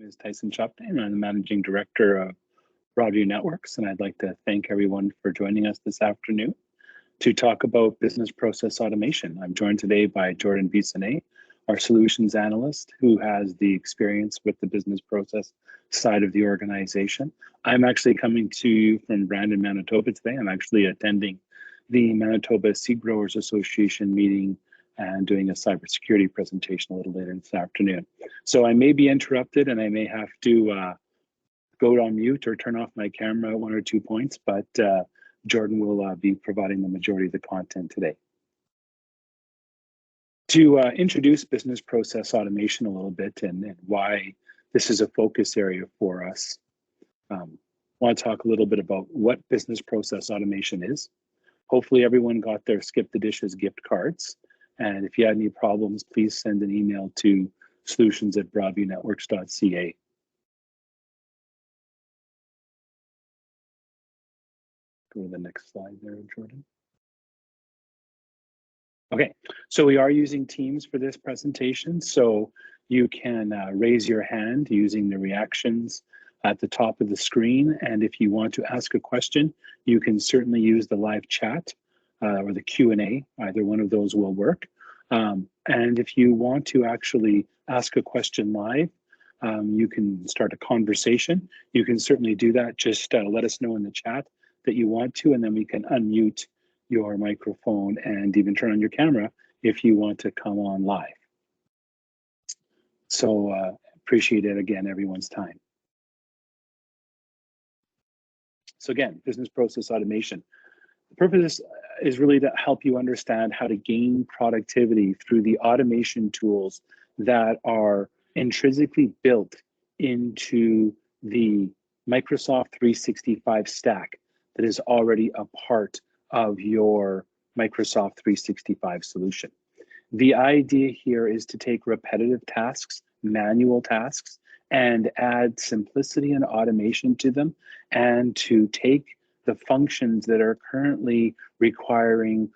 name is Tyson Chupney, and I'm the Managing Director of Broadview Networks, and I'd like to thank everyone for joining us this afternoon to talk about business process automation. I'm joined today by Jordan Bissonnette, our solutions analyst, who has the experience with the business process side of the organization. I'm actually coming to you from Brandon, Manitoba today. I'm actually attending the Manitoba Seed Growers Association meeting and doing a cybersecurity presentation a little later this afternoon. So I may be interrupted and I may have to go on mute or turn off my camera at 1 or 2 points, but Jordan will be providing the majority of the content today. To introduce business process automation a little bit and why this is a focus area for us, I want to talk a little bit about what business process automation is. Hopefully everyone got their Skip the Dishes gift cards. And if you had any problems, please send an email to solutions@broadviewnetworks.ca. Go to the next slide there, Jordan. Okay, so we are using Teams for this presentation. So you can raise your hand using the reactions at the top of the screen. And if you want to ask a question, you can certainly use the live chat or the Q&A. Either one of those will work. And if you want to actually ask a question live, you can start a conversation. You can certainly do that. Just let us know in the chat that you want to, and then we can unmute your microphone and even turn on your camera if you want to come on live. So appreciate it again, everyone's time. So again, business process automation. The purpose is really to help you understand how to gain productivity through the automation tools that are intrinsically built into the Microsoft 365 stack that is already a part of your Microsoft 365 solution. The idea here is to take repetitive tasks, manual tasks, and add simplicity and automation to them, and to take the functions that are currently requiring,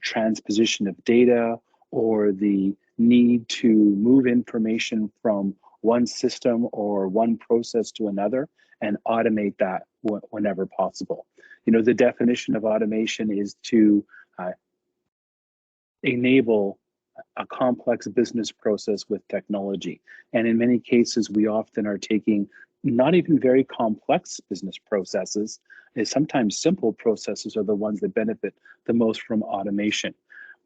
transposition of data or the need to move information from one system or one process to another and automate that whenever possible. The definition of automation is to enable a complex business process with technology. And in many cases, we often are taking not even very complex business processes, and sometimes simple processes are the ones that benefit the most from automation.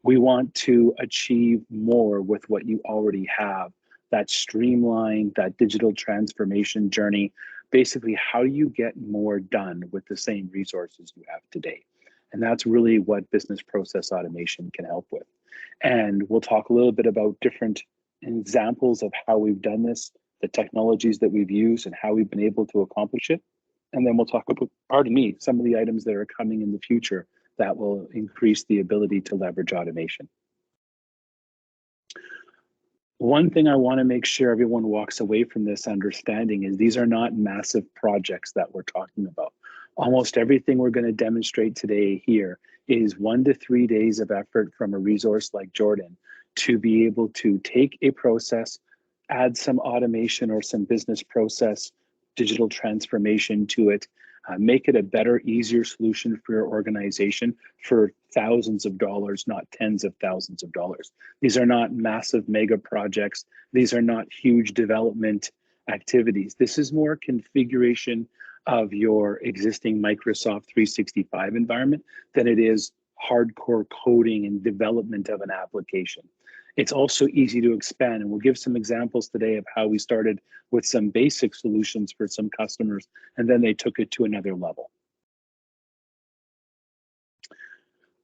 We want to achieve more with what you already have, that streamline, that digital transformation journey. Basically, how do you get more done with the same resources you have today? And that's really what business process automation can help with. And we'll talk a little bit about different examples of how we've done this, the technologies that we've used and how we've been able to accomplish it. And then we'll talk about, some of the items that are coming in the future that will increase the ability to leverage automation. One thing I want to make sure everyone walks away from this understanding is these are not massive projects that we're talking about. Almost everything we're going to demonstrate today here is 1 to 3 days of effort from a resource like Jordan to be able to take a process, add some automation or some business process digital transformation to it, make it a better, easier solution for your organization for thousands of dollars, not tens of thousands of dollars. These are not massive mega projects. These are not huge development activities. This is more configuration of your existing Microsoft 365 environment than it is hardcore coding and development of an application. It's also easy to expand, and we'll give some examples today of how we started with some basic solutions for some customers, and then they took it to another level.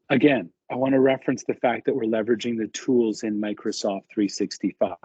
Again, I want to reference the fact that we're leveraging the tools in Microsoft 365.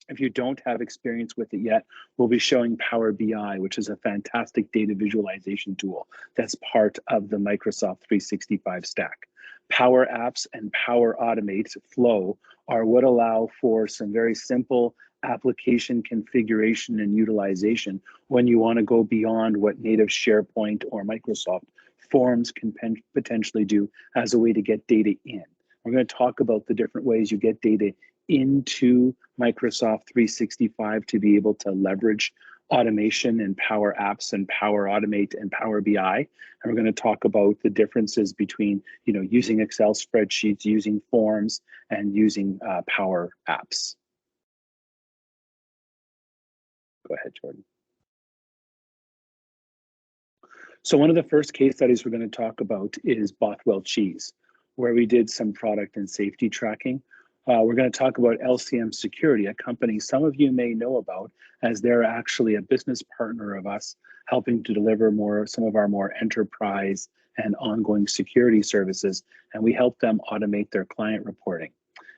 If you don't have experience with it yet, we'll be showing Power BI, which is a fantastic data visualization tool that's part of the Microsoft 365 stack. Power Apps and Power Automate Flow are what allow for some very simple application configuration and utilization when you want to go beyond what native SharePoint or Microsoft Forms can potentially do as a way to get data in. We're going to talk about the different ways you get data into Microsoft 365 to be able to leverage automation and Power Apps and Power Automate and Power BI. And we're going to talk about the differences between, using Excel spreadsheets, using forms, and using Power Apps. Go ahead, Jordan. So one of the first case studies we're going to talk about is Bothwell Cheese, where we did some product and safety tracking. We're going to talk about LCM Security, a company some of you may know about, as they're actually a business partner of us, helping to deliver some of our more enterprise and ongoing security services, and we help them automate their client reporting.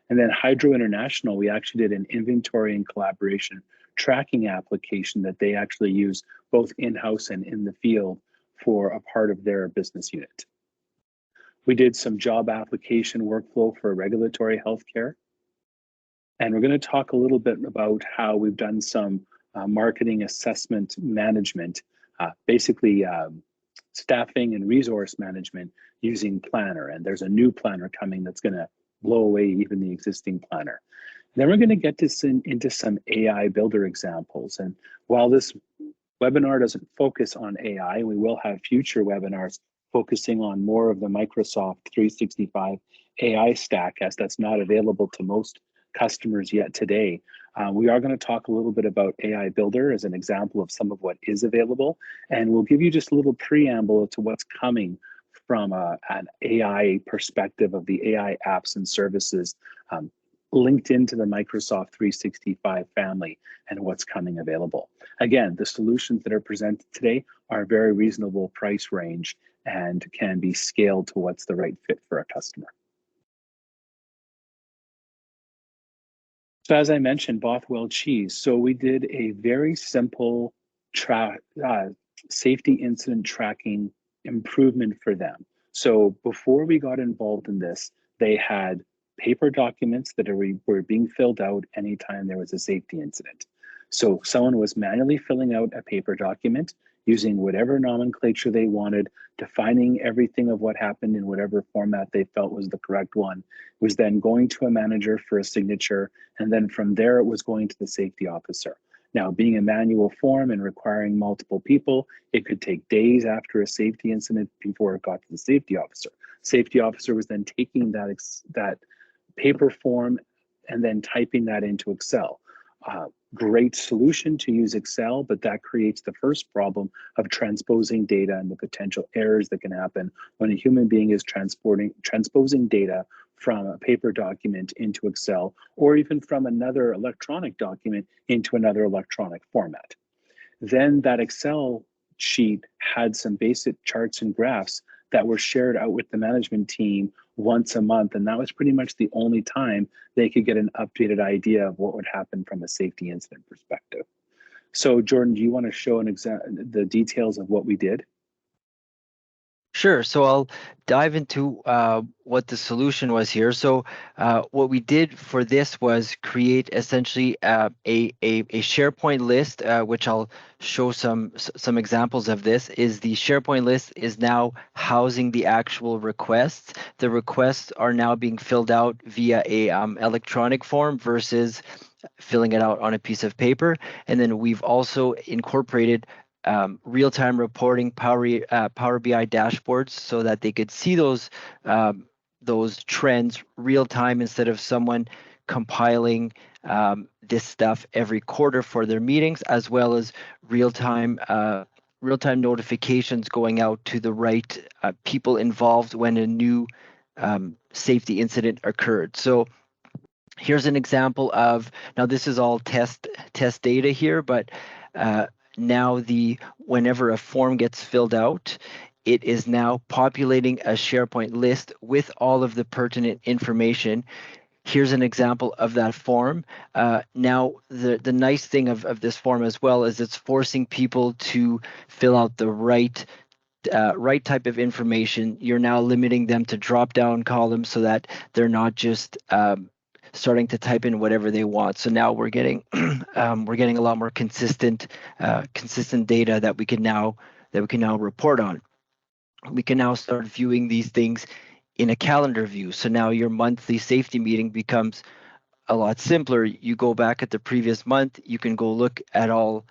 And then Hydro International, we actually did an inventory and collaboration tracking application that they actually use both in-house and in the field for a part of their business unit. We did some job application workflow for regulatory healthcare. And we're going to talk a little bit about how we've done some marketing assessment management, basically staffing and resource management using Planner. And there's a new planner coming that's going to blow away even the existing planner. Then we're going to get this into some AI builder examples. And while this webinar doesn't focus on AI, we will have future webinars focusing on more of the Microsoft 365 AI stack, as that's not available to most customers yet today. We are going to talk a little bit about AI Builder as an example of some of what is available, and we'll give you just a little preamble to what's coming from an AI perspective of the AI apps and services linked into the Microsoft 365 family and what's coming available. Again, the solutions that are presented today are a very reasonable price range and can be scaled to what's the right fit for a customer. So as I mentioned, Bothwell Cheese. So we did a very simple safety incident tracking improvement for them. So before we got involved in this, they had paper documents that were being filled out anytime there was a safety incident. So someone was manually filling out a paper document using whatever nomenclature they wanted, defining everything of what happened in whatever format they felt was the correct one. It was then going to a manager for a signature, and then from there it was going to the safety officer. Now, being a manual form and requiring multiple people, it could take days after a safety incident before it got to the safety officer. Safety officer was then taking that paper form and then typing that into Excel. Great solution to use Excel, but that creates the first problem of transposing data and the potential errors that can happen when a human being is transposing data from a paper document into Excel, or even from another electronic document into another electronic format. Then that Excel sheet had some basic charts and graphs that were shared out with the management team once a month. And that was pretty much the only time they could get an updated idea of what would happen from a safety incident perspective. So Jordan, do you want to show the details of what we did? Sure. So I'll dive into what the solution was here. So what we did for this was create essentially a SharePoint list, which I'll show some examples of. This is the SharePoint list is now housing the actual requests. The requests are now being filled out via a electronic form versus filling it out on a piece of paper. And then we've also incorporated real-time reporting Power BI dashboards so that they could see those trends real time instead of someone compiling this stuff every quarter for their meetings, as well as real-time notifications going out to the right people involved when a new safety incident occurred. So here's an example of, now this is all test data here, but now whenever a form gets filled out, it is now populating a SharePoint list with all of the pertinent information. Here's an example of that form. Now, the nice thing of this form as well is it's forcing people to fill out the right type of information. You're now limiting them to drop-down columns so that they're not just starting to type in whatever they want. So now we're getting a lot more consistent data that we can now report on. We can now start viewing these things in a calendar view. So now your monthly safety meeting becomes a lot simpler. You go back at the previous month, you can go look at all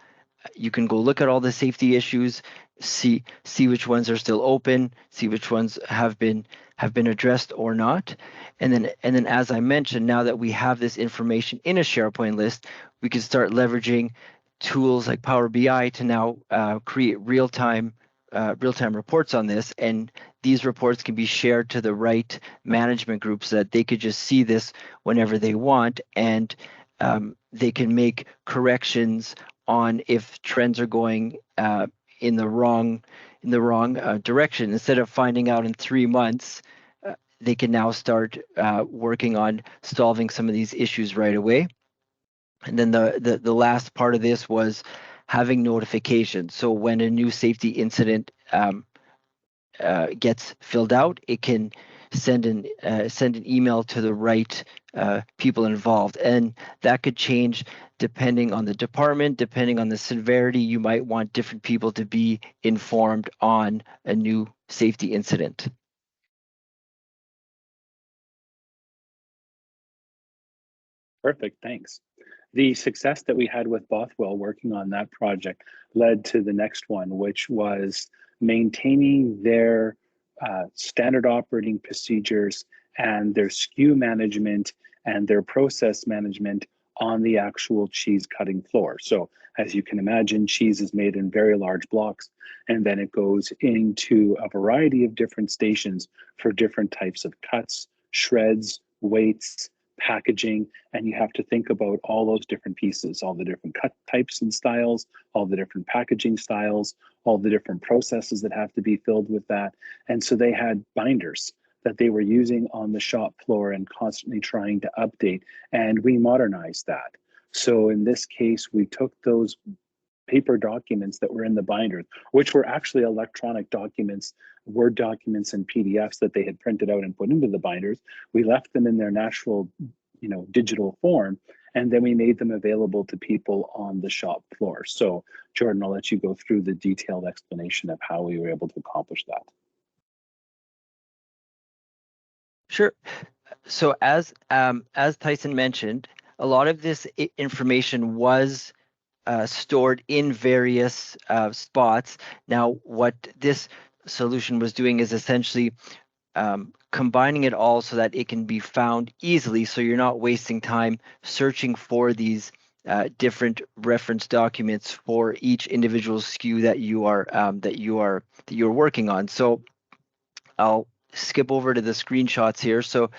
the safety issues, see which ones are still open, see which ones have been addressed or not. And then as I mentioned, now that we have this information in a SharePoint list, we can start leveraging tools like Power BI to now create real-time reports on this, and these reports can be shared to the right management groups so that they could just see this whenever they want, and they can make corrections on if trends are going in the wrong direction. Instead of finding out in 3 months, they can now start working on solving some of these issues right away. And then the last part of this was having notifications. So when a new safety incident gets filled out, it can send an email to the right people involved, and that could change depending on the department, depending on the severity. You might want different people to be informed on a new safety incident. Perfect, thanks. The success that we had with Bothwell working on that project led to the next one, which was maintaining their standard operating procedures and their SKU management and their process management on the actual cheese cutting floor. So as you can imagine, cheese is made in very large blocks, and then it goes into a variety of different stations for different types of cuts, shreds, weights, packaging, and you have to think about all those different pieces, all the different cut types and styles, all the different packaging styles, all the different processes that have to be filled with that. And so they had binders that they were using on the shop floor and constantly trying to update, and we modernized that. So in this case, we took those paper documents that were in the binders, which were actually electronic documents, Word documents and PDFs that they had printed out and put into the binders. We left them in their natural, digital form, and then we made them available to people on the shop floor. So Jordan, I'll let you go through the detailed explanation of how we were able to accomplish that. Sure. So as Tyson mentioned, a lot of this information was stored in various spots. Now, what this solution was doing is essentially combining it all so that it can be found easily, so you're not wasting time searching for these different reference documents for each individual SKU that you're working on. So I'll skip over to the screenshots here. So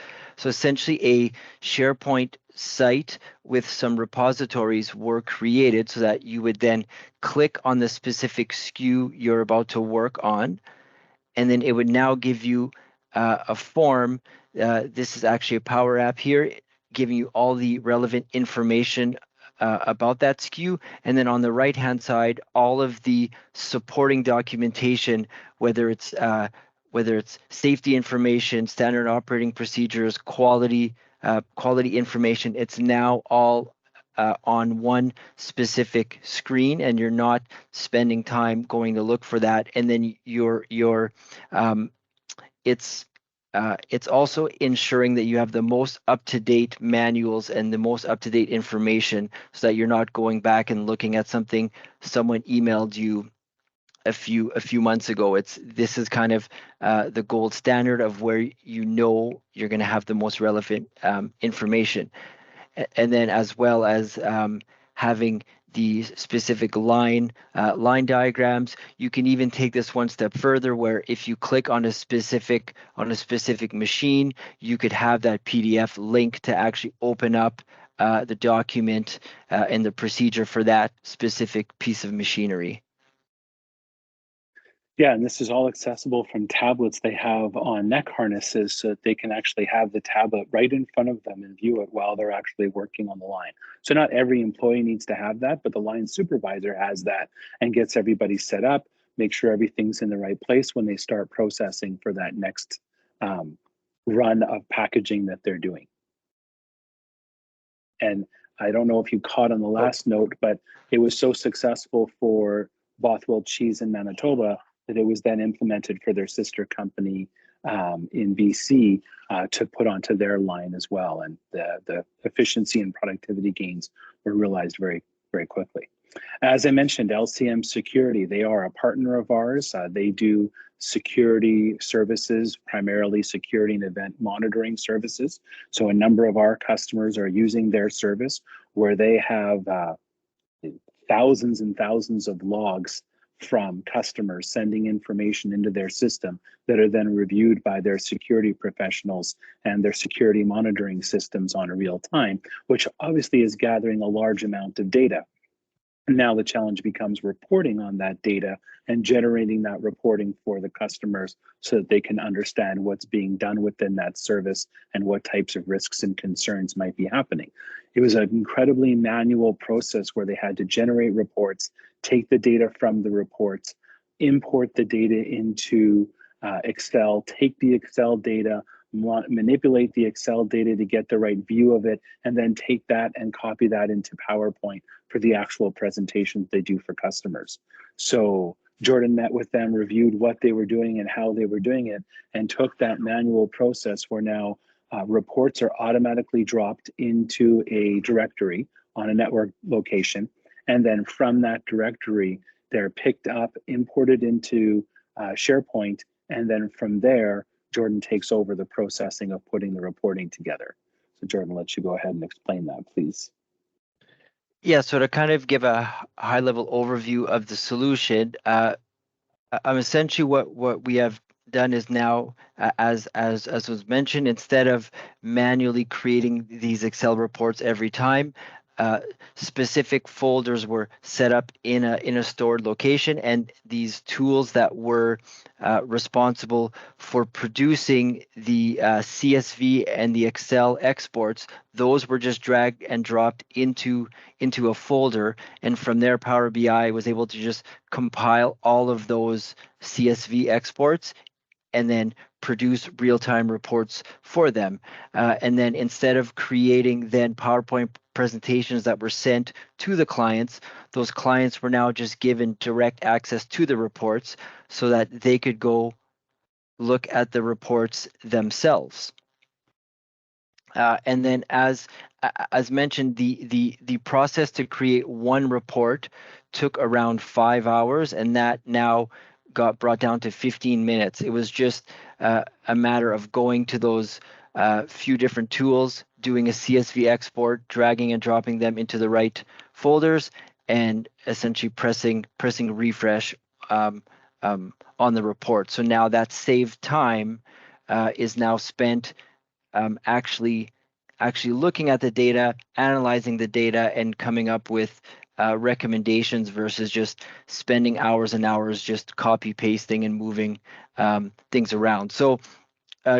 essentially a SharePoint site with some repositories were created so that you would then click on the specific SKU you're about to work on, and then it would now give you a form. This is actually a Power App here, giving you all the relevant information about that SKU. And then on the right-hand side, all of the supporting documentation, whether it's safety information, standard operating procedures, quality information. It's now all on one specific screen, and you're not spending time going to look for that. And then it's also ensuring that you have the most up-to-date manuals and the most up-to-date information, so that you're not going back and looking at something someone emailed you a few months ago. This is kind of the gold standard of where you're going to have the most relevant information. And then as well as having the specific line diagrams. You can even take this one step further, where if you click on a specific machine, you could have that PDF link to actually open up the document and the procedure for that specific piece of machinery. Yeah, and this is all accessible from tablets they have on neck harnesses, so that they can actually have the tablet right in front of them and view it while they're actually working on the line. So not every employee needs to have that, but the line supervisor has that and gets everybody set up, make sure everything's in the right place when they start processing for that next run of packaging that they're doing. And I don't know if you caught on the last note, but it was so successful for Bothwell Cheese in Manitoba that it was then implemented for their sister company in BC to put onto their line as well. And the efficiency and productivity gains were realized very, very quickly. As I mentioned, LCM Security, they are a partner of ours. They do security services, primarily security and event monitoring services. So a number of our customers are using their service where they have thousands and thousands of logs from customers sending information into their system that are then reviewed by their security professionals and their security monitoring systems on a real time, which obviously is gathering a large amount of data. Now the challenge becomes reporting on that data and generating that reporting for the customers so that they can understand what's being done within that service and what types of risks and concerns might be happening. It was an incredibly manual process where they had to generate reports, take the data from the reports, import the data into Excel, take the Excel data, manipulate the Excel data to get the right view of it, and then take that and copy that into PowerPoint for the actual presentations they do for customers. So Jordan met with them, reviewed what they were doing and how they were doing it, and took that manual process where now reports are automatically dropped into a directory on a network location. And then from that directory, they're picked up, imported into SharePoint, and then from there, Jordan takes over the processing of putting the reporting together. So Jordan, let you go ahead and explain that, please. Yeah, so to kind of give a high-level overview of the solution, essentially what we have done is now, as was mentioned, instead of manually creating these Excel reports every time, specific folders were set up in a stored location, and these tools that were responsible for producing the CSV and the Excel exports, those were just dragged and dropped into a folder, and from there Power BI was able to just compile all of those CSV exports and then produce real-time reports for them. And then instead of creating then PowerPoint presentations that were sent to the clients, those clients were now just given direct access to the reports so that they could go look at the reports themselves. And then as mentioned, the process to create one report took around 5 hours, and that now got brought down to 15 minutes. It was just a matter of going to those few different tools, doing a CSV export, dragging and dropping them into the right folders, and essentially pressing refresh on the report. So now that saved time is now spent actually looking at the data, analyzing the data, and coming up with recommendations versus just spending hours and hours just copy pasting and moving things around. So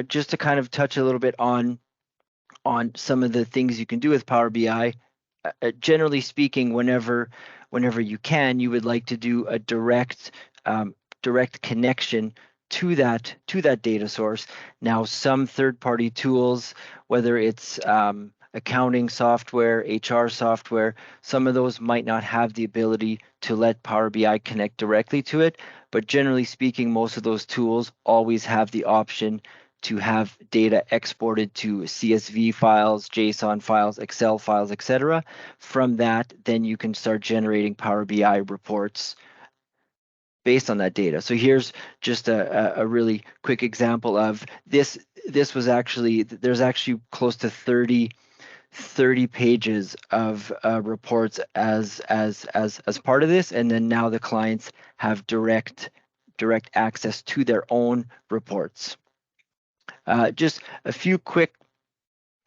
just to kind of touch a little bit on some of the things you can do with Power BI. Generally speaking, whenever you can, you would like to do a direct connection to that data source. Now, some third-party tools, whether it's accounting software, HR software, some of those might not have the ability to let Power BI connect directly to it. But generally speaking, most of those tools always have the option to have data exported to CSV files, JSON files, Excel files, etc. From that, then you can start generating Power BI reports based on that data. So here's just a really quick example of this. This was actually, there's actually close to 30 pages of reports as part of this, and then now the clients have direct access to their own reports. Just a few quick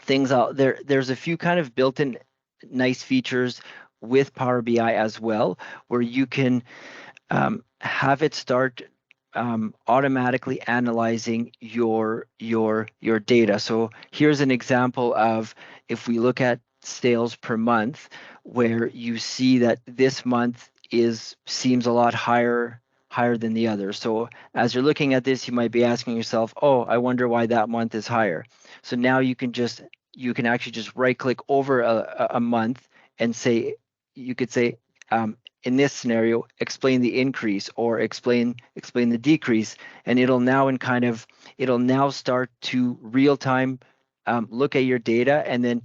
things out there. There's a few kind of built-in nice features with Power BI as well, where you can have it start automatically analyzing your data. So here's an example of, if we look at sales per month, where you see that this month seems a lot higher than the other. So as you're looking at this, you might be asking yourself, oh, I wonder why that month is higher. So now you can actually just right click over a month and say, you could say in this scenario, explain the increase or explain the decrease, and it'll now start to real time look at your data and then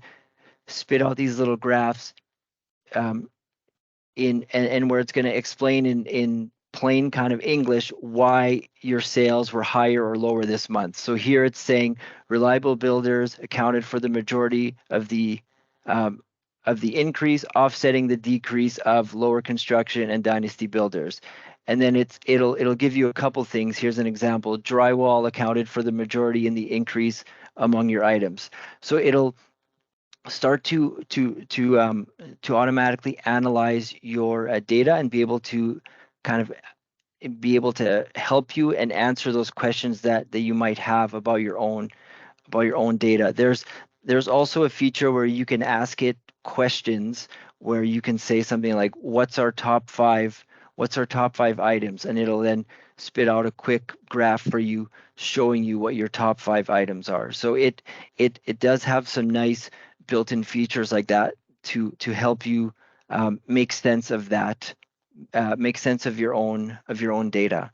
spit out these little graphs um, and where it's going to explain in plain kind of English why your sales were higher or lower this month. So here it's saying reliable builders accounted for the majority um, of the increase, offsetting the decrease of lower construction and dynasty builders. And then it'll give you a couple things. Here's an example. Drywall accounted for the majority in the increase among your items. So it'll start to automatically analyze your data and be able to kind of help you and answer those questions that you might have about your own data. There's also a feature where you can ask it questions where you can say something like, what's our top five items? And it'll then spit out a quick graph for you showing you what your top five items are. So it does have some nice built-in features like that to help you make sense of that, make sense of your own data.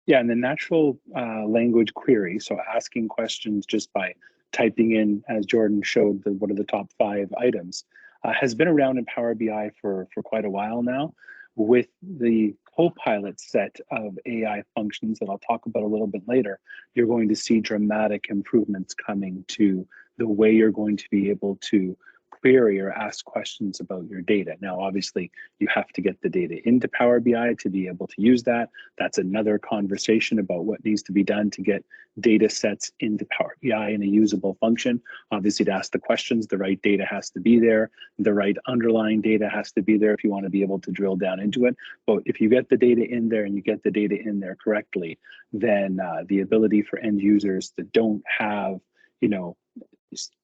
Yeah, and the natural language query, so asking questions just by typing in, as Jordan showed, what are the top five items, has been around in Power BI for quite a while now. With the Copilot set of AI functions that I'll talk about a little bit later, you're going to see dramatic improvements coming to the way you're going to be able to query or ask questions about your data. Now, obviously, you have to get the data into Power BI to be able to use that. That's another conversation about what needs to be done to get data sets into Power BI in a usable function. Obviously, to ask the questions, the right data has to be there. The right underlying data has to be there if you want to be able to drill down into it. But if you get the data in there and you get the data in there correctly, then the ability for end users that don't have,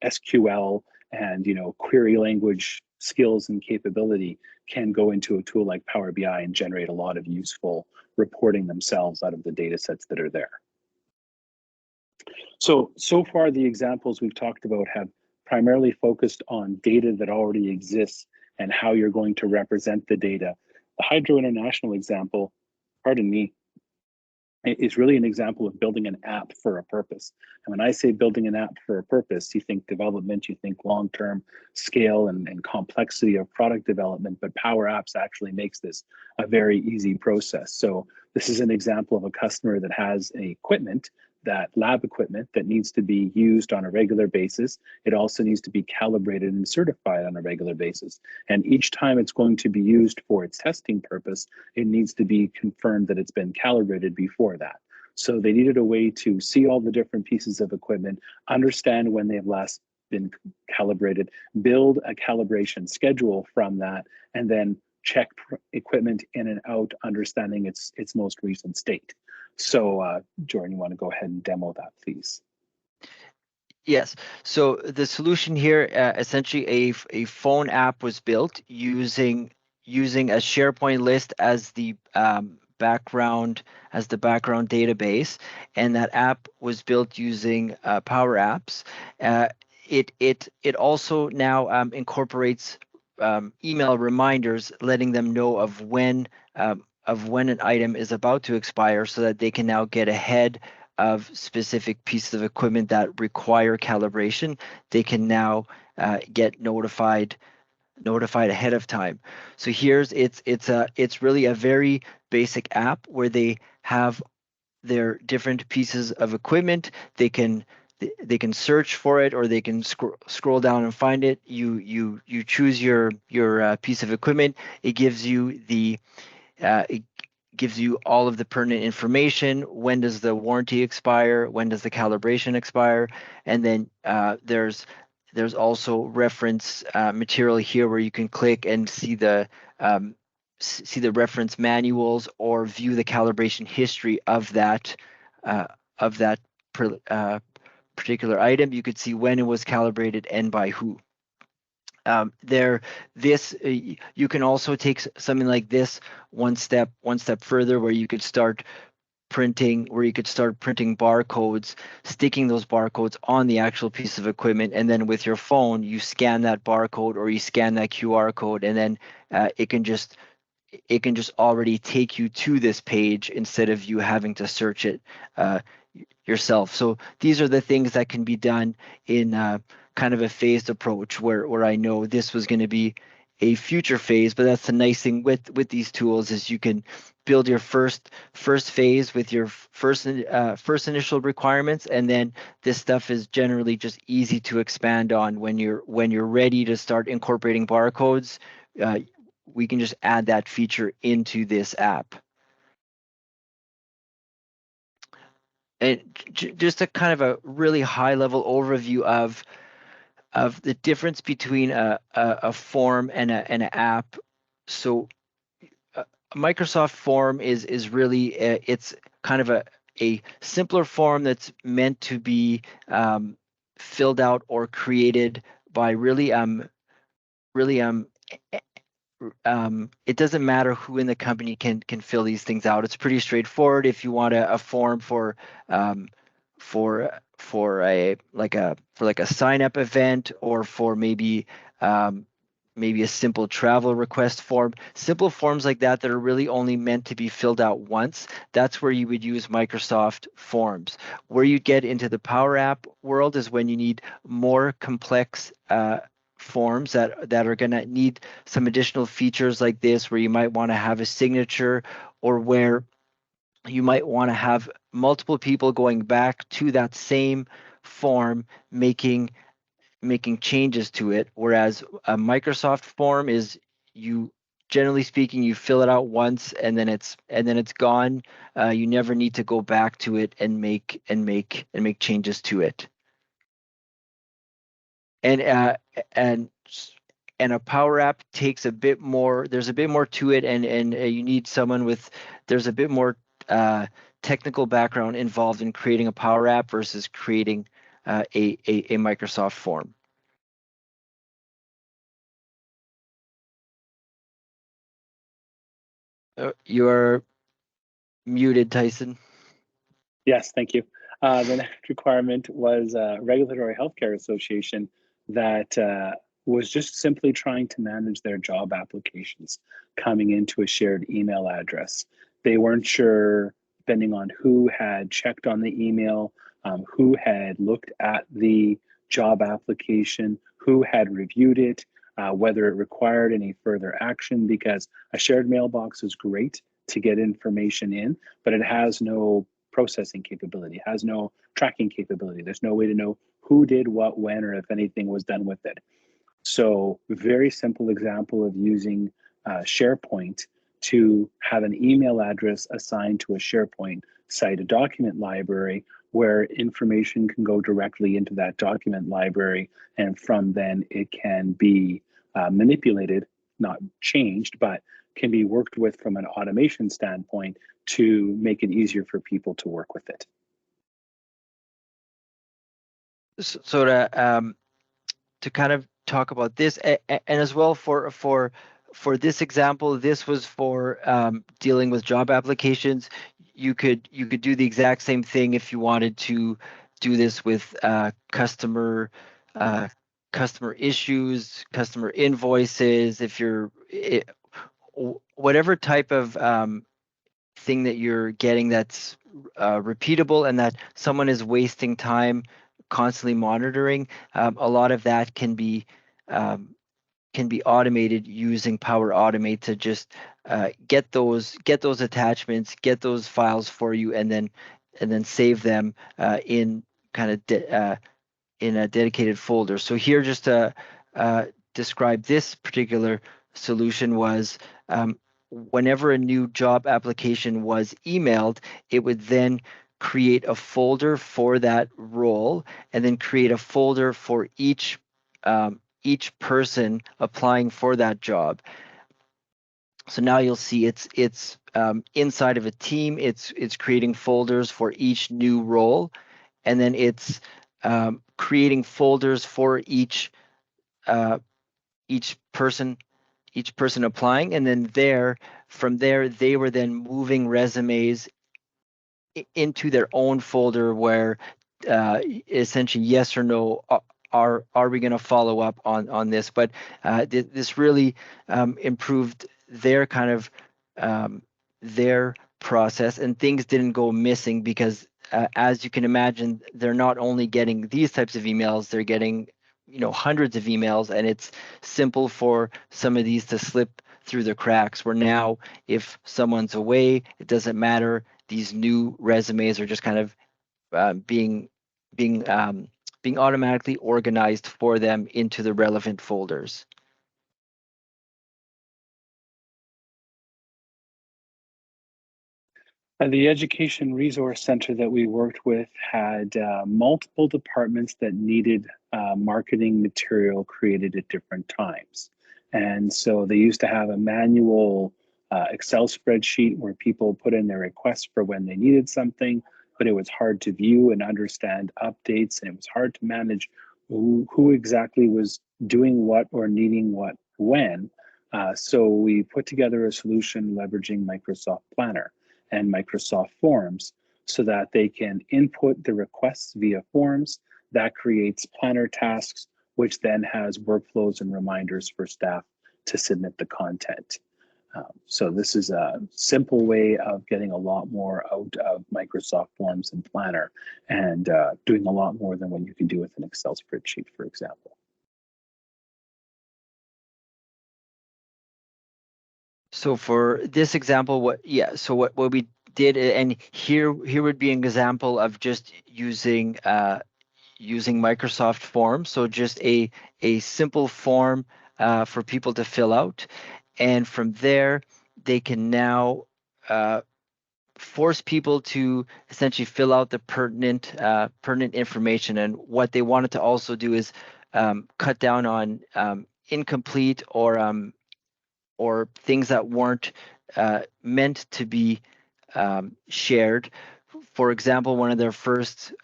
SQL and query language skills and capability can go into a tool like Power BI and generate a lot of useful reporting themselves out of the data sets that are there. So far the examples we've talked about have primarily focused on data that already exists and how you're going to represent the data. The Hydro International example, pardon me, is really an example of building an app for a purpose. And when I say building an app for a purpose, you think development, you think long-term scale and complexity of product development, but Power Apps actually makes this a very easy process. So this is an example of a customer that has equipment, that lab equipment that needs to be used on a regular basis. It also needs to be calibrated and certified on a regular basis. And each time it's going to be used for its testing purpose, it needs to be confirmed that it's been calibrated before that. So they needed a way to see all the different pieces of equipment, understand when they've last been calibrated, build a calibration schedule from that, and then check equipment in and out, understanding its most recent state. So, Jordan, you want to go ahead and demo that, please? Yes. So the solution here, essentially, a phone app was built using a SharePoint list as the background database, and that app was built using Power Apps. It also now incorporates email reminders, letting them know of when an item is about to expire, so that they can now get ahead of specific pieces of equipment that require calibration. They can now get notified ahead of time. So it's really a very basic app where they have their different pieces of equipment. They can search for it, or they can scroll down and find it. You choose your piece of equipment. It gives you all of the pertinent information. When does the warranty expire? When does the calibration expire? And then there's also reference material here where you can click and see the reference manuals or view the calibration history of that particular item. You could see when it was calibrated and by who. You can also take something like this one step further, where you could start printing, where you could start printing barcodes, sticking those barcodes on the actual piece of equipment, and then with your phone, you scan that barcode or you scan that QR code, and then it can just already take you to this page instead of you having to search it uh, yourself. So these are the things that can be done in kind of a phased approach where I know this was going to be a future phase, but that's the nice thing with these tools is you can build your first phase with your first initial requirements, and then this stuff is generally just easy to expand on when you're ready to start incorporating barcodes. Uh, we can just add that feature into this app. And just a kind of a really high level overview of the difference between a form and an app. So a Microsoft form is really it's kind of a simpler form that's meant to be filled out or created by really it doesn't matter who in the company can fill these things out. It's pretty straightforward. If you want a form um, for like a sign up event, or for um, maybe a simple travel request form, simple forms like that are really only meant to be filled out once, that's where you would use Microsoft Forms. Where you get into the Power App world is when you need more complex forms that are going to need some additional features like this, where you might want to have a signature, or where you might want to have multiple people going back to that same form making changes to it. Whereas a Microsoft form is, you generally speaking, you fill it out once and then it's gone. You never need to go back to it and make changes to it. And and and a Power App takes a bit more. There's a bit more to it, and you need someone with. There's a bit more technical background involved in creating a Power App versus creating a Microsoft form. You are muted, Tyson. Yes, thank you. The next requirement was a regulatory healthcare association that was just simply trying to manage their job applications coming into a shared email address. They weren't sure, depending on who had checked on the email, who had looked at the job application, who had reviewed it, whether it required any further action, because a shared mailbox is great to get information in, but it has no processing capability, has no tracking capability. There's no way to know who did what, when, or if anything was done with it. So, very simple example of using SharePoint to have an email address assigned to a SharePoint site, a document library, where information can go directly into that document library, and from then it can be manipulated, not changed, but can be worked with from an automation standpoint to make it easier for people to work with it. So to kind of talk about this, and as well for this example, this was for dealing with job applications. You could do the exact same thing if you wanted to do this with uh, customer issues, customer invoices. If whatever type of thing that you're getting that's repeatable and that someone is wasting time constantly monitoring, a lot of that um, can be automated using Power Automate to just get those attachments, get those files for you, and then save them in kind of in a dedicated folder. So here, just to describe this particular solution, was whenever a new job application was emailed, it would then create a folder for that role, and then create a folder for each person applying for that job. So now you'll see it's inside of a team. It's creating folders for each new role, and then it's creating folders for uh, each person each person applying, and then from there they were then moving resumes into their own folder where essentially yes or no, are we going to follow up on this? But this really improved their kind of their process, and things didn't go missing because as you can imagine, they're not only getting these types of emails, they're getting hundreds of emails, and it's simple for some of these to slip through the cracks, where now if someone's away, it doesn't matter. These new resumes are just kind of being being um, being automatically organized for them into the relevant folders. The Education Resource Center that we worked with had multiple departments that needed marketing material created at different times. And so they used to have a manual Excel spreadsheet where people put in their requests for when they needed something, but it was hard to view and understand updates, and it was hard to manage who exactly was doing what or needing what when. So we put together a solution leveraging Microsoft Planner and Microsoft Forms so that they can input the requests via forms. That creates planner tasks, which then has workflows and reminders for staff to submit the content. So this is a simple way of getting a lot more out of Microsoft Forms and Planner, and doing a lot more than what you can do with an Excel spreadsheet, for example. So for this example, what we did, and here would be an example of just using using Microsoft Forms. So just a simple form for people to fill out, and from there they can now force people to essentially fill out the pertinent information. And what they wanted to also do is cut down on incomplete or things that weren't meant to be shared. For example, one of their first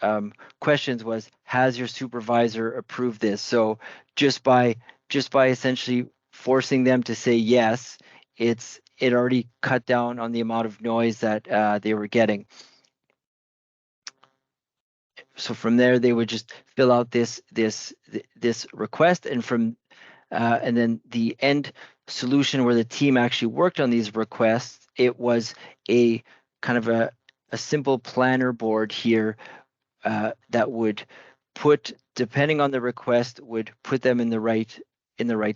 questions was, "Has your supervisor approved this?" So just by essentially forcing them to say yes, it already cut down on the amount of noise that they were getting. So from there, they would just fill out this request, and then the end solution where the team actually worked on these requests, it was a kind of a simple planner board here that would put, depending on the request, would put them in the right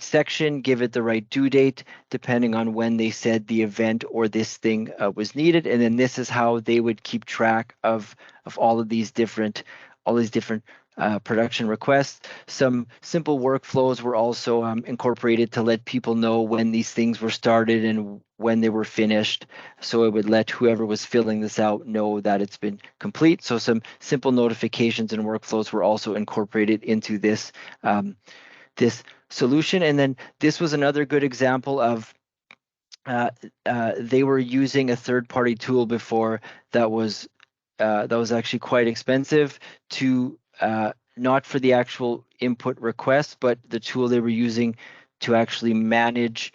section, give it the right due date, depending on when they said the event or this thing was needed, and then this is how they would keep track of all of these different production requests. Some simple workflows were also incorporated to let people know when these things were started and when they were finished. So it would let whoever was filling this out know that it's been complete. So some simple notifications and workflows were also incorporated into this solution. And then this was another good example of they were using a third-party tool before that was actually quite expensive to not for the actual input request, but the tool they were using to actually manage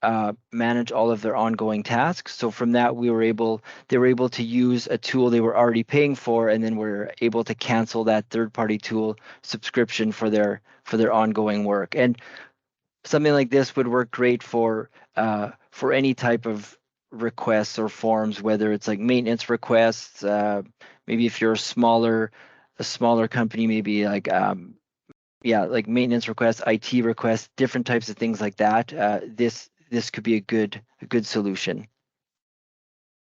all of their ongoing tasks. So from that, they were able to use a tool they were already paying for, and then were able to cancel that third-party tool subscription for their ongoing work. And something like this would work great for any type of requests or forms, whether it's like maintenance requests, maybe if you're a smaller company, maybe like like maintenance requests, IT requests, different types of things like that. This could be a good solution.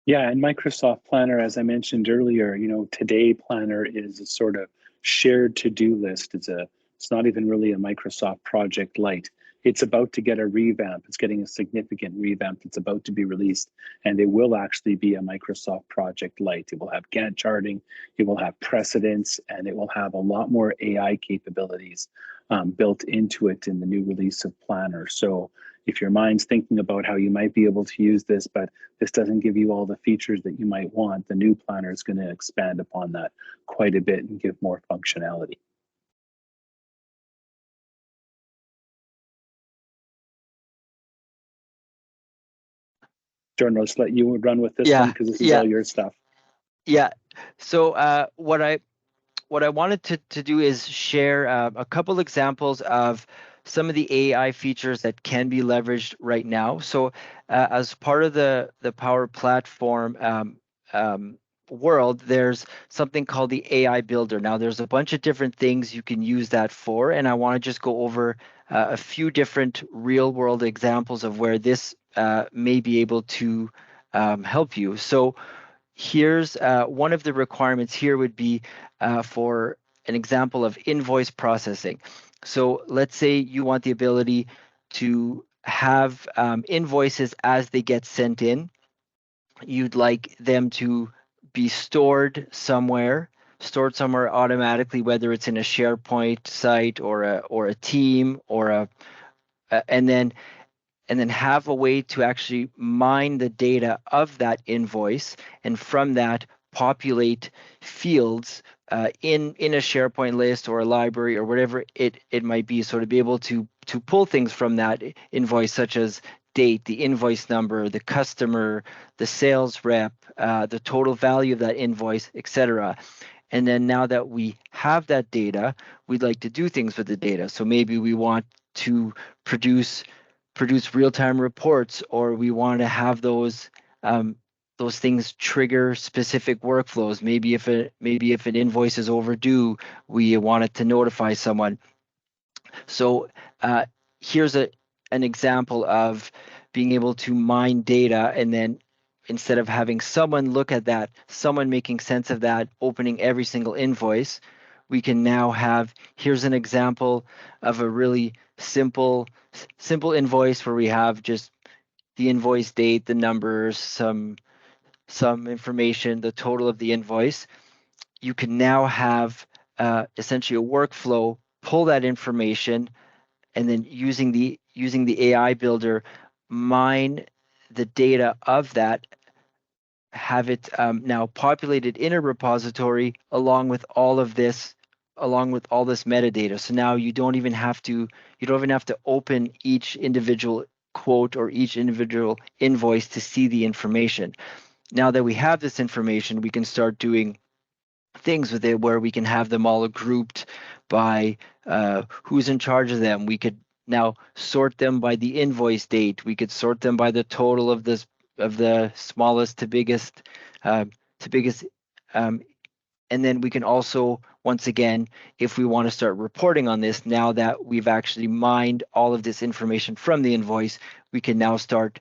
Yeah, and Microsoft Planner, as I mentioned earlier, today Planner is a sort of shared to-do list. It's not even really a Microsoft project light. It's about to get a revamp. It's getting a significant revamp. It's about to be released, and it will actually be a Microsoft project light. It will have Gantt charting, it will have precedents, and it will have a lot more AI capabilities built into it in the new release of Planner. So if your mind's thinking about how you might be able to use this, but this doesn't give you all the features that you might want, the new planner is going to expand upon that quite a bit and give more functionality. Jordan, let's let you run with this one Yeah, because this is yeah. all your stuff. Yeah. So what I wanted to do is share a couple examples of some of the AI features that can be leveraged right now. So, as part of the Power Platform um, world, there's something called the AI Builder. Now, there's a bunch of different things you can use that for, and I want to just go over a few different real world examples of where this may be able to help you. So, here's one of the requirements here would be for an example of invoice processing. So let's say you want the ability to have invoices as they get sent in. You'd like them to be stored somewhere automatically, whether it's in a SharePoint site or a team or and then have a way to actually mine the data of that invoice, and from that populate fields in a SharePoint list or a library or whatever it might be. So to be able to pull things from that invoice, such as date, the invoice number, the customer, the sales rep, the total value of that invoice, etc. And then now that we have that data, we'd like to do things with the data. So maybe we want to produce real-time reports, or we want to have those things trigger specific workflows. Maybe if an invoice is overdue, we want it to notify someone. So uh, here's an example of being able to mine data, and then instead of having someone look at that, someone making sense of that, opening every single invoice, we can now have, here's an example of a really simple invoice where we have just the invoice date, the numbers, some information, the total of the invoice. You can now have essentially a workflow, pull that information, and then using the AI builder, mine the data of that, have it now populated in a repository along with all this metadata. So now you don't even have to open each individual quote or each individual invoice to see the information. Now that we have this information, we can start doing things with it where we can have them all grouped by who's in charge of them. We could now sort them by the invoice date. We could sort them by the total of the smallest uh, to biggest, um, and then we can also, once again, if we want to start reporting on this, now that we've actually mined all of this information from the invoice, we can now start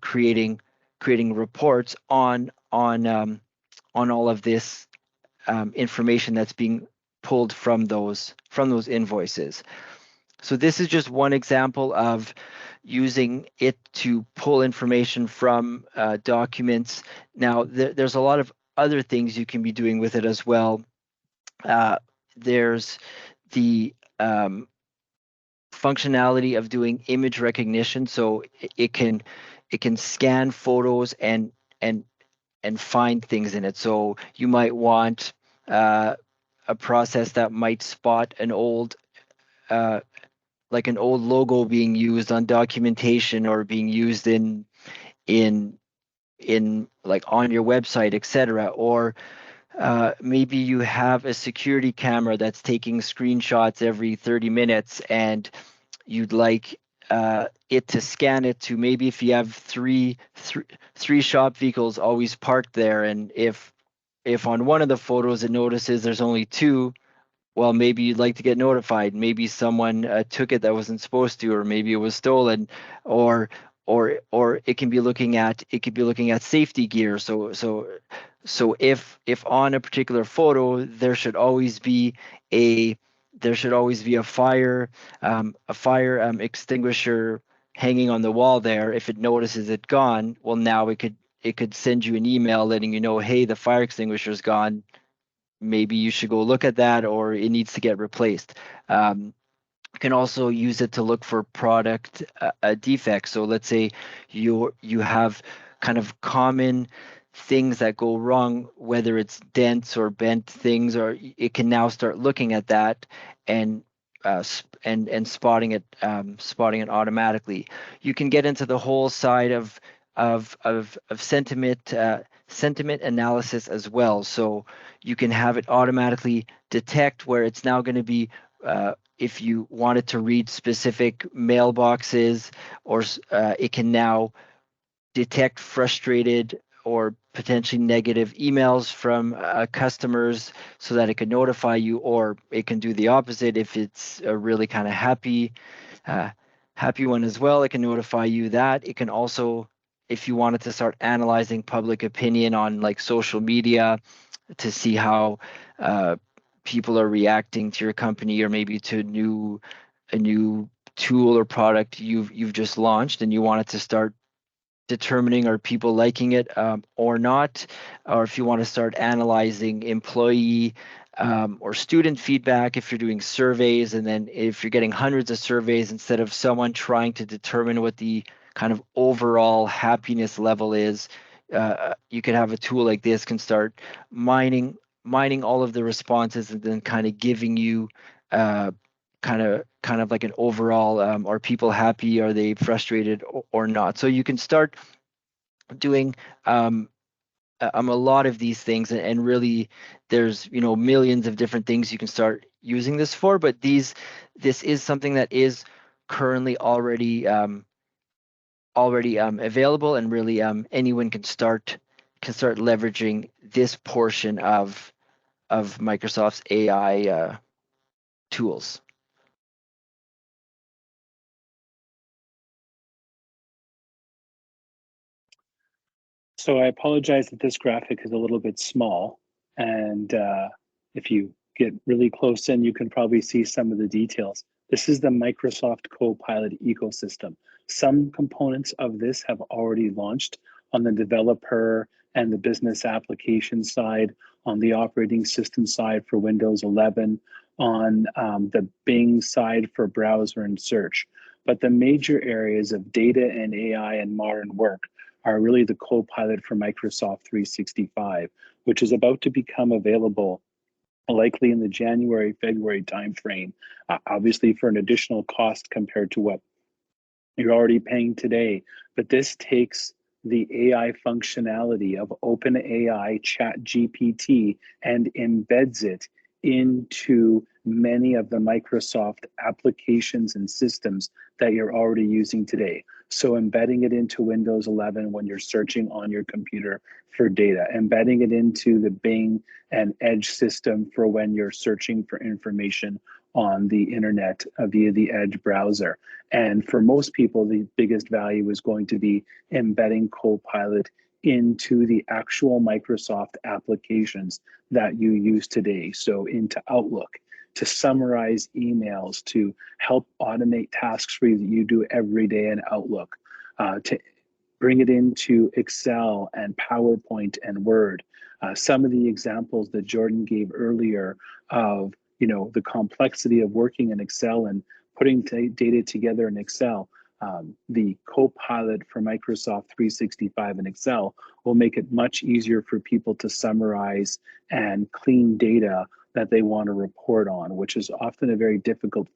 creating reports on all of this information that's being pulled from those invoices. So this is just one example of using it to pull information from documents. Now, there's a lot of other things you can be doing with it as well. There's the functionality of doing image recognition, so it can scan photos and find things in it. So you might want a process that might spot an old like an old logo being used on documentation or being used in like on your website, etc. Or maybe you have a security camera that's taking screenshots every 30 minutes, and you'd like it to scan it to, maybe if you have three shop vehicles always parked there, and if on one of the photos it notices there's only two, well, maybe you'd like to get notified. Maybe someone took it that wasn't supposed to, or maybe it was stolen, or or it could be looking at safety gear. So if on a particular photo a there should always be a fire extinguisher hanging on the wall there. If it notices it gone, well, now it could send you an email letting you know, hey, the fire extinguisher's gone, maybe you should go look at that, or it needs to get replaced. You can also use it to look for product defects. So let's say you have kind of common things that go wrong, whether it's dents or bent things, or it can now start looking at that and and spotting it automatically. You can get into the whole side of sentiment sentiment analysis as well. So you can have it automatically detect where it's now going to be, if you wanted to read specific mailboxes, or it can now detect frustrated or potentially negative emails from customers so that it can notify you, or it can do the opposite. If it's a really kind of uh, happy one as well, it can notify you that. It can also, if you wanted to start analyzing public opinion on like social media to see how uh, people are reacting to your company, or maybe to a new tool or product you've just launched, and you wanted to start determining are people liking it or not, or if you want to start analyzing employee or student feedback, if you're doing surveys, and then if you're getting hundreds of surveys, instead of someone trying to determine what the kind of overall happiness level is, you could have a tool like this can start mining all of the responses, and then kind of giving you uh, kind of like an overall, are people happy, are they frustrated, or not. So you can start doing a lot of these things, and really there's millions of different things you can start using this for, but this is something that is currently already available, and really anyone can start leveraging this portion of Microsoft's AI tools. So I apologize that this graphic is a little bit small, and if you get really close in, you can probably see some of the details. This is the Microsoft Copilot ecosystem. Some components of this have already launched on the developer and the business application side, on the operating system side for Windows 11, on the Bing side for browser and search. But the major areas of data and AI and modern work are really the Copilot for Microsoft 365, which is about to become available likely in the January, February timeframe, obviously for an additional cost compared to what you're already paying today. But this takes the AI functionality of OpenAI ChatGPT and embeds it into many of the Microsoft applications and systems that you're already using today. So embedding it into Windows 11 when you're searching on your computer for data, embedding it into the Bing and Edge system for when you're searching for information on the internet via the Edge browser. And for most people, the biggest value is going to be embedding Copilot into the actual Microsoft applications that you use today. So into Outlook, to summarize emails, to help automate tasks for you that you do every day in Outlook, to bring it into Excel and PowerPoint and Word. Some of the examples that Jordan gave earlier of the complexity of working in Excel and putting data together in Excel. The Copilot for Microsoft 365 and Excel will make it much easier for people to summarize and clean data that they want to report on, which is often a very difficult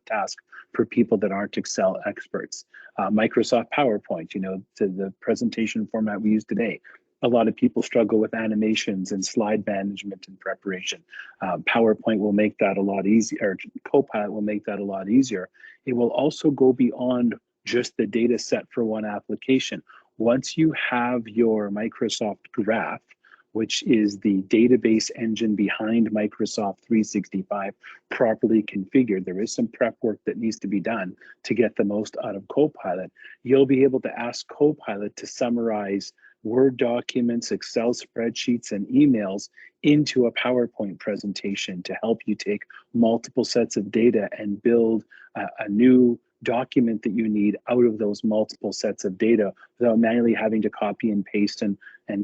task for people that aren't Excel experts. Microsoft PowerPoint, to the presentation format we use today. A lot of people struggle with animations and slide management and preparation. PowerPoint will make that a lot easier, or Copilot will make that a lot easier. It will also go beyond just the data set for one application. Once you have your Microsoft Graph, which is the database engine behind Microsoft 365, properly configured, there is some prep work that needs to be done to get the most out of Copilot. You'll be able to ask Copilot to summarize Word documents, Excel spreadsheets, and emails into a PowerPoint presentation to help you take multiple sets of data and build a new document that you need out of those multiple sets of data without manually having to copy and paste and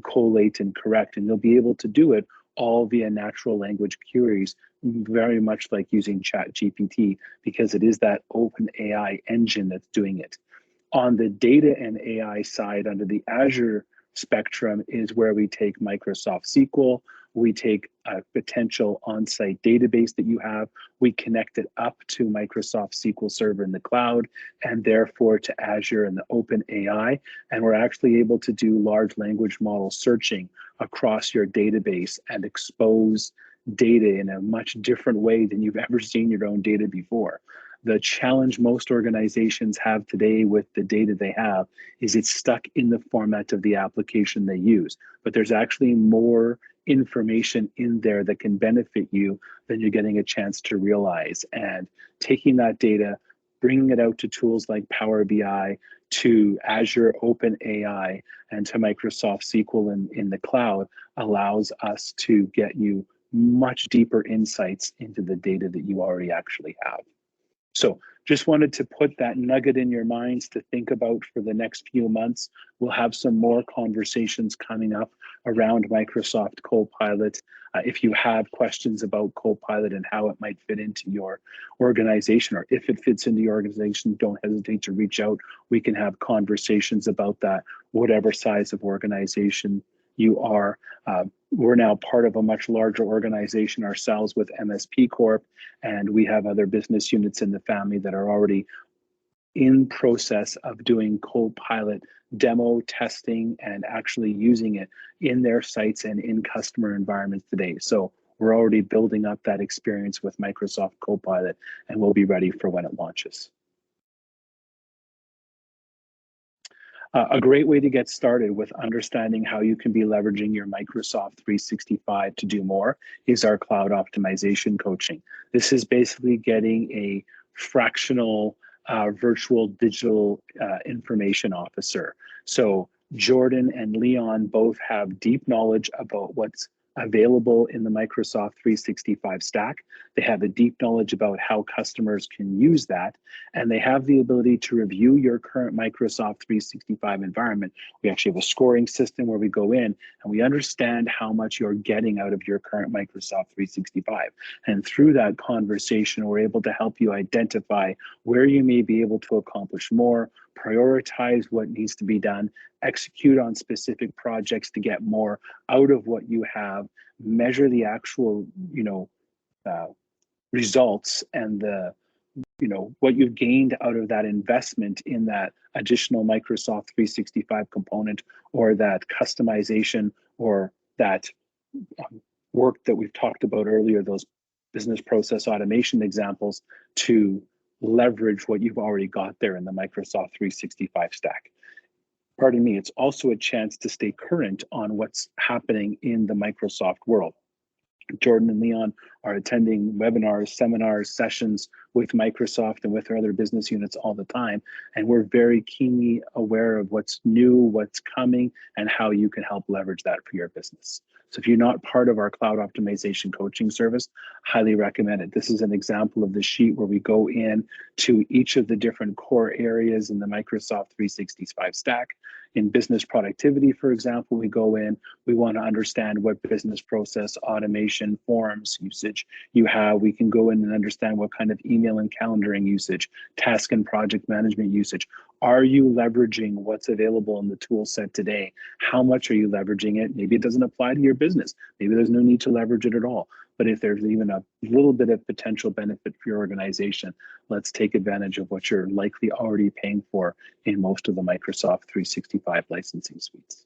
collate and correct. And you'll be able to do it all via natural language queries, very much like using ChatGPT, because it is that open AI engine that's doing it. On the data and AI side, under the Azure spectrum, is where we take Microsoft SQL, We take a potential on-site database that you have, we connect it up to Microsoft SQL Server in the cloud, and therefore to Azure and the Open AI, and we're actually able to do large language model searching across your database and expose data in a much different way than you've ever seen your own data before. The challenge most organizations have today with the data they have is it's stuck in the format of the application they use. But there's actually more information in there that can benefit you than you're getting a chance to realize. And taking that data, bringing it out to tools like Power BI, to Azure Open AI, and to Microsoft SQL in the cloud allows us to get you much deeper insights into the data that you already actually have. So just wanted to put that nugget in your minds to think about for the next few months. We'll have some more conversations coming up around Microsoft Copilot. If you have questions about Copilot and how it might fit into your organization, or if it fits into your organization, don't hesitate to reach out. We can have conversations about that, whatever size of organization you are. We're now part of a much larger organization ourselves with MSP Corp, and we have other business units in the family that are already in process of doing Copilot demo testing and actually using it in their sites and in customer environments today. So we're already building up that experience with Microsoft Copilot, and we'll be ready for when it launches. A great way to get started with understanding how you can be leveraging your Microsoft 365 to do more is our cloud optimization coaching. This is basically getting a fractional virtual digital information officer. So Jordan and Leon both have deep knowledge about what's available in the Microsoft 365 stack. They have a deep knowledge about how customers can use that, and they have the ability to review your current Microsoft 365 environment. We actually have a scoring system where we go in and we understand how much you're getting out of your current Microsoft 365. And through that conversation, we're able to help you identify where you may be able to accomplish more, prioritize what needs to be done, execute on specific projects to get more out of what you have, measure the actual, results and the, what you've gained out of that investment in that additional Microsoft 365 component, or that customization, or that work that we've talked about earlier, those business process automation examples, to leverage what you've already got there in the Microsoft 365 stack. Pardon me, it's also a chance to stay current on what's happening in the Microsoft world. Jordan and Leon are attending webinars, seminars, sessions with Microsoft and with our other business units all the time. And we're very keenly aware of what's new, what's coming, and how you can help leverage that for your business. So if you're not part of our cloud optimization coaching service, highly recommend it. This is an example of the sheet where we go in to each of the different core areas in the Microsoft 365 stack. In business productivity, for example, we go in, we want to understand what business process automation forms usage you have. We can go in and understand what kind of email and calendaring usage, task and project management usage. Are you leveraging what's available in the tool set today? How much are you leveraging it? Maybe it doesn't apply to your business. Maybe there's no need to leverage it at all. But if there's even a little bit of potential benefit for your organization, let's take advantage of what you're likely already paying for in most of the Microsoft 365 licensing suites.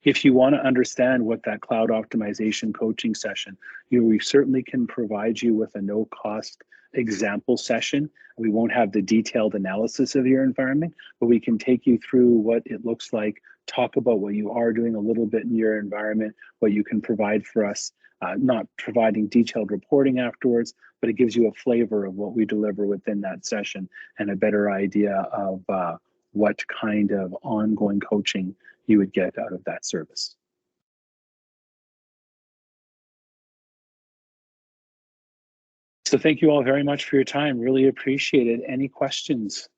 If you want to understand what that cloud optimization coaching session, we certainly can provide you with a no-cost example session. We won't have the detailed analysis of your environment, but we can take you through what it looks like, talk about what you are doing a little bit in your environment, what you can provide for us, not providing detailed reporting afterwards, but it gives you a flavor of what we deliver within that session and a better idea of what kind of ongoing coaching you would get out of that service. So thank you all very much for your time. Really appreciate it. Any questions?